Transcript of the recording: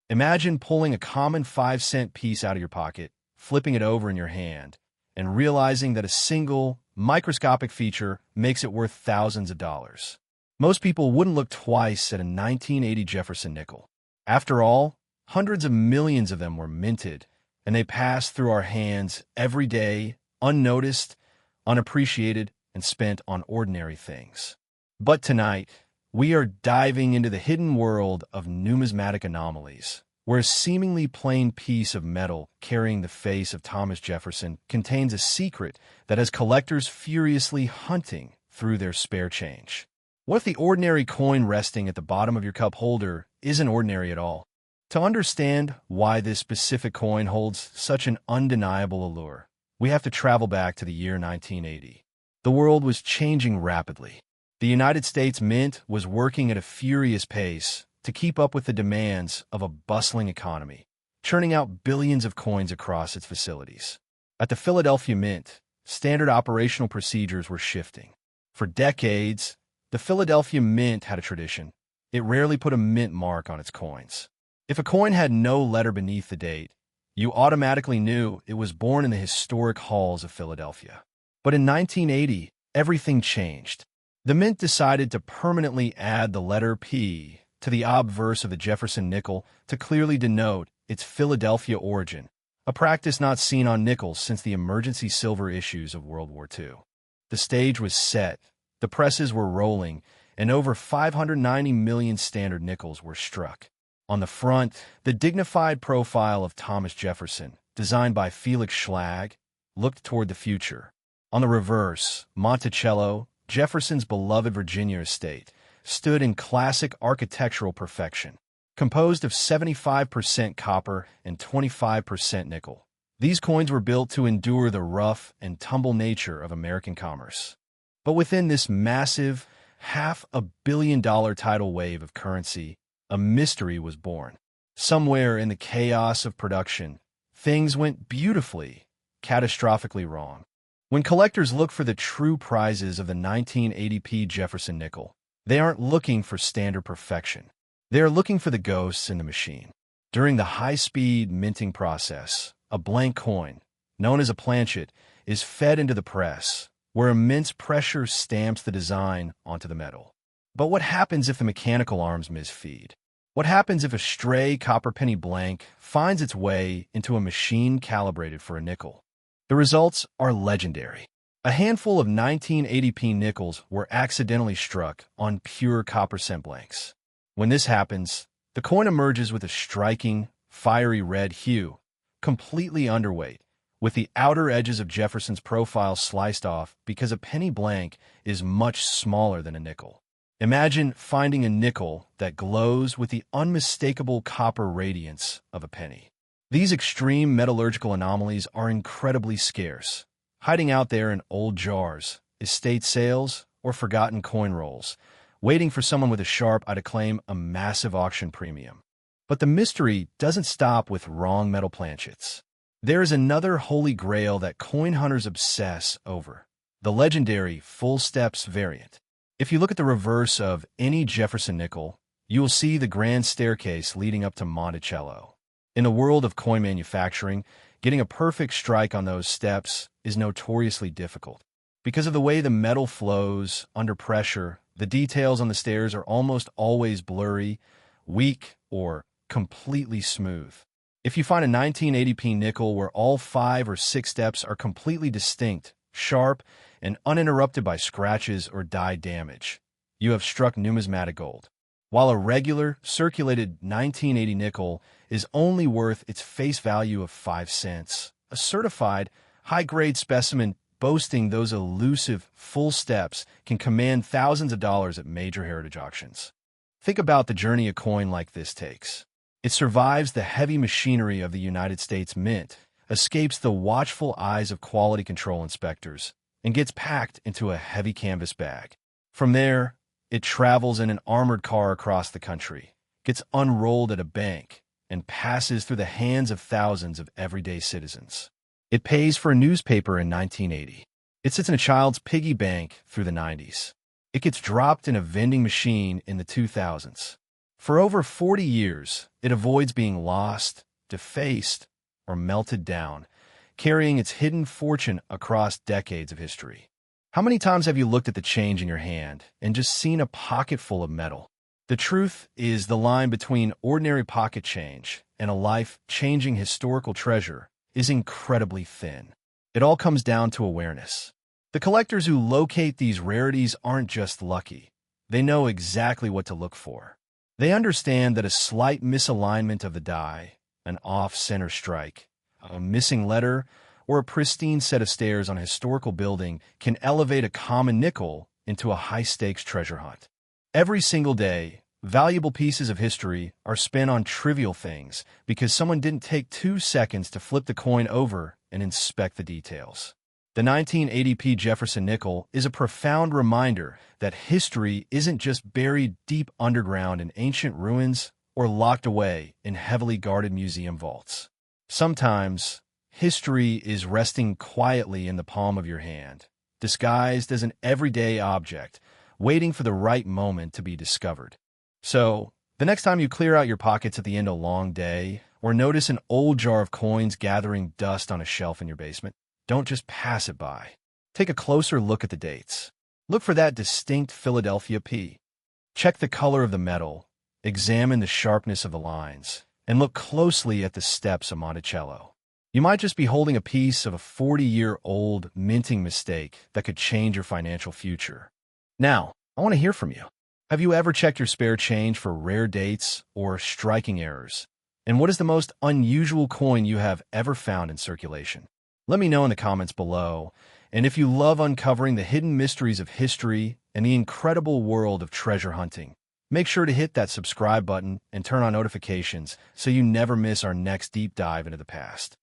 Imagine pulling a common 5-cent piece out of your pocket, flipping it over in your hand, and realizing that a single, microscopic feature makes it worth thousands of dollars. Most people wouldn't look twice at a 1980 Jefferson nickel. After all, hundreds of millions of them were minted, and they pass through our hands every day, unnoticed, unappreciated, and spent on ordinary things. But tonight, we are diving into the hidden world of numismatic anomalies, where a seemingly plain piece of metal carrying the face of Thomas Jefferson contains a secret that has collectors furiously hunting through their spare change. What if the ordinary coin resting at the bottom of your cup holder isn't ordinary at all? To understand why this specific coin holds such an undeniable allure, we have to travel back to the year 1980. The world was changing rapidly. The United States Mint was working at a furious pace to keep up with the demands of a bustling economy, churning out billions of coins across its facilities. At the Philadelphia Mint, standard operational procedures were shifting. For decades, the Philadelphia Mint had a tradition. It rarely put a mint mark on its coins. If a coin had no letter beneath the date, you automatically knew it was born in the historic halls of Philadelphia. But in 1980, everything changed. The Mint decided to permanently add the letter P to the obverse of the Jefferson Nickel to clearly denote its Philadelphia origin, a practice not seen on nickels since the emergency silver issues of World War II. The stage was set, the presses were rolling, and over 590 million standard nickels were struck. On the front, the dignified profile of Thomas Jefferson, designed by Felix Schlag, looked toward the future. On the reverse, Monticello, Jefferson's beloved Virginia estate, stood in classic architectural perfection, composed of 75% copper and 25% nickel. These coins were built to endure the rough and tumble nature of American commerce. But within this massive, $500 million tidal wave of currency, a mystery was born. Somewhere in the chaos of production, things went beautifully, catastrophically wrong. When collectors look for the true prizes of the 1980p Jefferson nickel, they aren't looking for standard perfection. They are looking for the ghosts in the machine. During the high-speed minting process, a blank coin, known as a planchet, is fed into the press, where immense pressure stamps the design onto the metal. But what happens if the mechanical arms misfeed? What happens if a stray copper penny blank finds its way into a machine calibrated for a nickel? The results are legendary. A handful of 1980p nickels were accidentally struck on pure copper cent blanks. When this happens, the coin emerges with a striking, fiery red hue, completely underweight, with the outer edges of Jefferson's profile sliced off because a penny blank is much smaller than a nickel. Imagine finding a nickel that glows with the unmistakable copper radiance of a penny. These extreme metallurgical anomalies are incredibly scarce, hiding out there in old jars, estate sales, or forgotten coin rolls, waiting for someone with a sharp eye to claim a massive auction premium. But the mystery doesn't stop with wrong metal planchets. There is another holy grail that coin hunters obsess over, the legendary full steps variant. If you look at the reverse of any Jefferson nickel, you will see the grand staircase leading up to Monticello. In the world of coin manufacturing, getting a perfect strike on those steps is notoriously difficult. Because of the way the metal flows under pressure, the details on the stairs are almost always blurry, weak, or completely smooth. If you find a 1980p nickel where all 5 or 6 steps are completely distinct, sharp, and uninterrupted by scratches or die damage, you have struck numismatic gold. While a regular, circulated 1980 nickel is only worth its face value of 5 cents, a certified, high-grade specimen boasting those elusive full steps can command thousands of dollars at major heritage auctions. Think about the journey a coin like this takes. It survives the heavy machinery of the United States Mint, escapes the watchful eyes of quality control inspectors, and gets packed into a heavy canvas bag. From there, it travels in an armored car across the country, gets unrolled at a bank, and passes through the hands of thousands of everyday citizens. It pays for a newspaper in 1980. It sits in a child's piggy bank through the 90s. It gets dropped in a vending machine in the 2000s. For over 40 years, it avoids being lost, defaced, or melted down, carrying its hidden fortune across decades of history. How many times have you looked at the change in your hand and just seen a pocket full of metal? The truth is the line between ordinary pocket change and a life-changing historical treasure is incredibly thin. It all comes down to awareness. The collectors who locate these rarities aren't just lucky. They know exactly what to look for. They understand that a slight misalignment of the die, an off-center strike, a missing letter, or a pristine set of stairs on a historical building can elevate a common nickel into a high-stakes treasure hunt. Every single day, valuable pieces of history are spent on trivial things because someone didn't take 2 seconds to flip the coin over and inspect the details. The 1980p Jefferson Nickel is a profound reminder that history isn't just buried deep underground in ancient ruins or locked away in heavily guarded museum vaults. Sometimes, history is resting quietly in the palm of your hand, disguised as an everyday object, waiting for the right moment to be discovered. So, the next time you clear out your pockets at the end of a long day, or notice an old jar of coins gathering dust on a shelf in your basement, don't just pass it by. Take a closer look at the dates. Look for that distinct Philadelphia P. Check the color of the metal, examine the sharpness of the lines, and look closely at the steps of Monticello. You might just be holding a piece of a 40-year-old minting mistake that could change your financial future. Now, I want to hear from you. Have you ever checked your spare change for rare dates or striking errors? And what is the most unusual coin you have ever found in circulation? Let me know in the comments below. And if you love uncovering the hidden mysteries of history and the incredible world of treasure hunting, make sure to hit that subscribe button and turn on notifications so you never miss our next deep dive into the past.